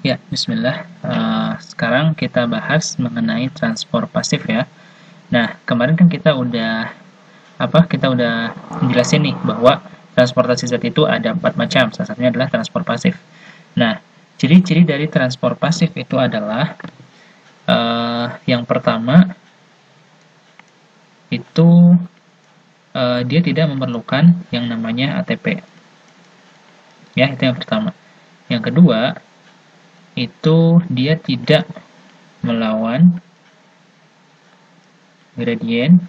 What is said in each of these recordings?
Ya, bismillah. Sekarang kita bahas mengenai transport pasif ya. Nah, kemarin kan kita udah jelasin nih bahwa transportasi zat itu ada 4 macam. Salah satunya adalah transport pasif. Nah, ciri-ciri dari transport pasif itu adalah yang pertama itu dia tidak memerlukan yang namanya ATP. Ya, itu yang pertama. Yang kedua, itu dia tidak melawan gradien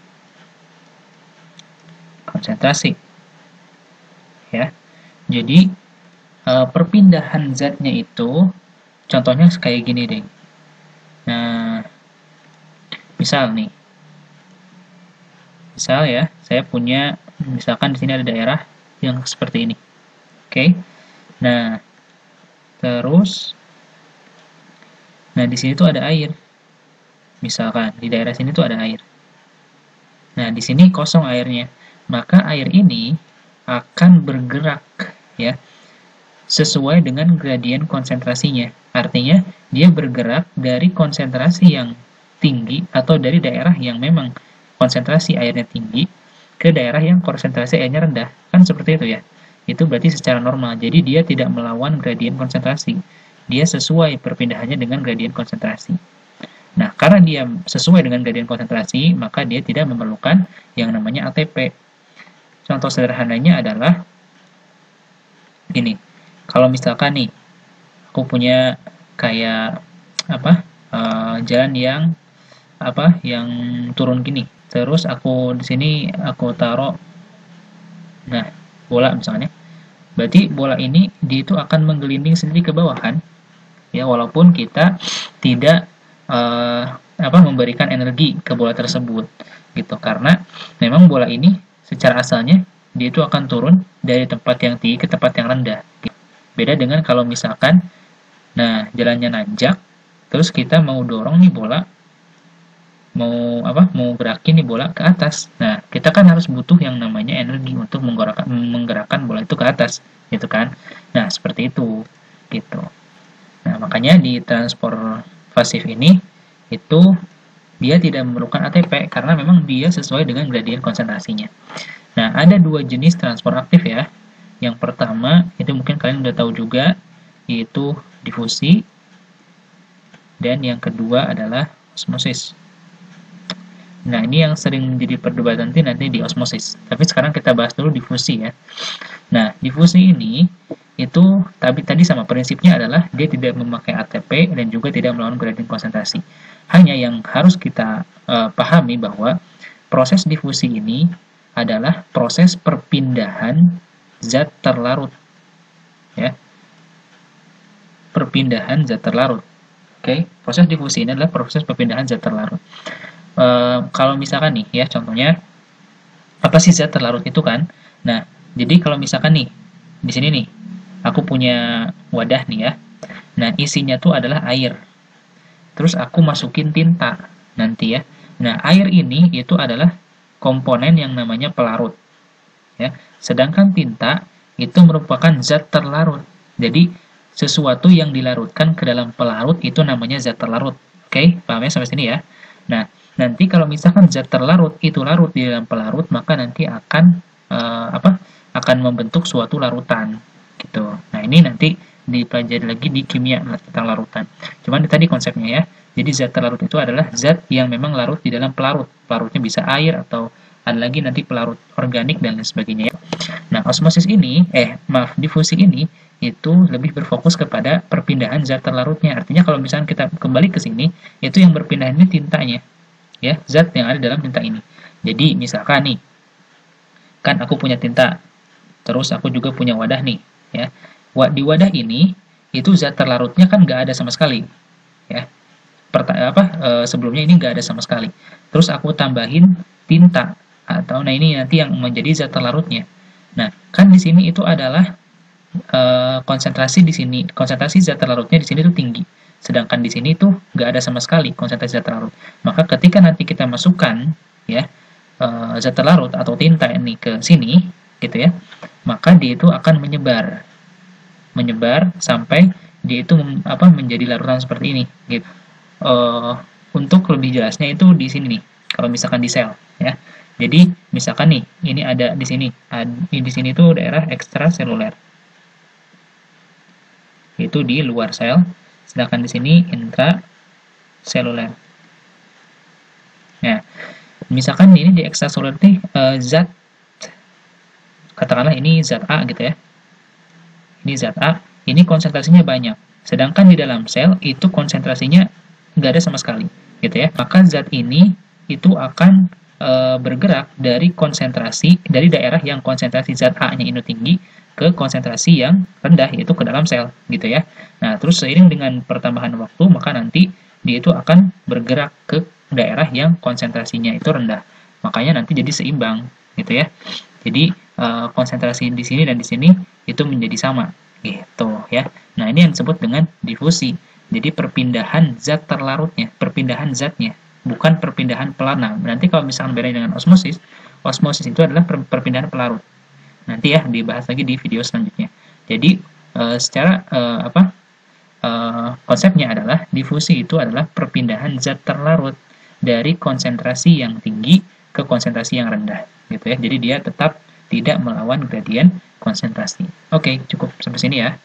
konsentrasi. Ya. Jadi perpindahan zatnya itu contohnya kayak gini deh. Nah, misal ya, saya punya misalkan di sini ada daerah yang seperti ini. Oke. Nah, terus di sini tuh ada air. Misalkan di daerah sini tuh ada air. Nah, di sini kosong airnya. Maka air ini akan bergerak ya sesuai dengan gradien konsentrasinya. Artinya, dia bergerak dari konsentrasi yang tinggi atau dari daerah yang memang konsentrasi airnya tinggi ke daerah yang konsentrasi airnya rendah. Kan seperti itu ya. Itu berarti secara normal. Jadi dia tidak melawan gradien konsentrasi. Dia sesuai perpindahannya dengan gradien konsentrasi. Nah, karena dia sesuai dengan gradien konsentrasi, maka dia tidak memerlukan yang namanya ATP. Contoh sederhananya adalah gini. Kalau misalkan nih, aku punya kayak jalan yang turun gini. Terus aku di sini aku taruh bola misalnya. Berarti bola ini dia itu akan menggelinding sendiri ke bawah kan? Ya, walaupun kita tidak memberikan energi ke bola tersebut gitu, karena memang bola ini secara asalnya dia itu akan turun dari tempat yang tinggi ke tempat yang rendah. Beda dengan kalau misalkan jalannya nanjak, terus kita mau dorong nih bola, mau gerakin nih bola ke atas. Nah, kita kan harus butuh yang namanya energi untuk menggerakkan bola itu ke atas, gitu kan. Nah, seperti itu gitu. Nah, makanya di transport pasif ini itu dia tidak memerlukan ATP karena memang dia sesuai dengan gradien konsentrasinya. Nah, ada 2 jenis transport aktif ya. Yang pertama, itu mungkin kalian udah tahu juga, yaitu difusi. Dan yang kedua adalah osmosis. Nah, ini yang sering menjadi perdebatan nanti di osmosis. Tapi sekarang kita bahas dulu difusi ya. Nah, difusi ini itu tadi sama prinsipnya adalah dia tidak memakai ATP dan juga tidak melawan gradien konsentrasi. Hanya yang harus kita pahami bahwa proses difusi ini adalah proses perpindahan zat terlarut. Ya. Perpindahan zat terlarut. Oke, proses difusi ini adalah proses perpindahan zat terlarut. Kalau misalkan nih ya, contohnya apa sih zat terlarut itu kan? Nah, jadi kalau misalkan nih di sini nih aku punya wadah nih ya. Nah, isinya tuh adalah air. Terus aku masukin tinta nanti ya. Nah, air ini itu adalah komponen yang namanya pelarut. Ya. Sedangkan tinta itu merupakan zat terlarut. Jadi, sesuatu yang dilarutkan ke dalam pelarut itu namanya zat terlarut. Oke, paham ya sampai sini ya? Nah, nanti kalau misalkan zat terlarut itu larut di dalam pelarut, maka nanti akan akan membentuk suatu larutan gitu. Nah, ini nanti dipelajari lagi di kimia tentang larutan. Cuman tadi konsepnya ya. Jadi zat terlarut itu adalah zat yang memang larut di dalam pelarut. Pelarutnya bisa air atau ada lagi nanti pelarut organik dan lain sebagainya ya. Nah, osmosis ini difusi ini itu lebih berfokus kepada perpindahan zat terlarutnya. Artinya kalau misalnya kita kembali ke sini, itu yang berpindah ini tintanya. Ya, zat yang ada dalam tinta ini. Jadi, misalkan nih, kan aku punya tinta, terus aku juga punya wadah nih, ya. Di wadah ini itu zat terlarutnya kan nggak ada sama sekali, ya. Sebelumnya ini nggak ada sama sekali. Terus aku tambahin tinta atau ini nanti yang menjadi zat terlarutnya. Nah, kan di sini itu adalah konsentrasi zat terlarutnya di sini tuh tinggi. Sedangkan di sini tuh nggak ada sama sekali konsentrasi zat terlarut. Maka ketika nanti kita masukkan ya zat terlarut atau tinta ini ke sini gitu ya, maka dia itu akan menyebar sampai dia itu menjadi larutan seperti ini gitu. Untuk lebih jelasnya itu di sini nih, kalau misalkan di sel ya. Jadi misalkan nih, ini ada di sini, di sini tuh daerah ekstraseluler, itu di luar sel, sedangkan di sini intraseluler. Nah, misalkan ini di ekstraseluler nih zat, katakanlah ini zat A gitu ya. Ini zat A, ini konsentrasinya banyak. Sedangkan di dalam sel itu konsentrasinya nggak ada sama sekali, gitu ya. Maka zat ini itu akan bergerak dari daerah yang konsentrasi zat A-nya itu tinggi ke konsentrasi yang rendah, yaitu ke dalam sel, gitu ya. Nah, terus seiring dengan pertambahan waktu, maka nanti dia itu akan bergerak ke daerah yang konsentrasinya itu rendah. Makanya nanti jadi seimbang, gitu ya. Jadi konsentrasi di sini dan di sini itu menjadi sama, gitu ya. Nah, ini yang disebut dengan difusi. Jadi perpindahan zat terlarutnya, perpindahan zatnya, bukan perpindahan pelarut. Nanti kalau misalkan beda dengan osmosis, osmosis itu adalah perpindahan pelarut. Nanti ya dibahas lagi di video selanjutnya. Jadi secara konsepnya adalah difusi itu adalah perpindahan zat terlarut dari konsentrasi yang tinggi ke konsentrasi yang rendah, gitu ya. Jadi dia tetap tidak melawan gradien konsentrasi. Oke, cukup sampai sini ya.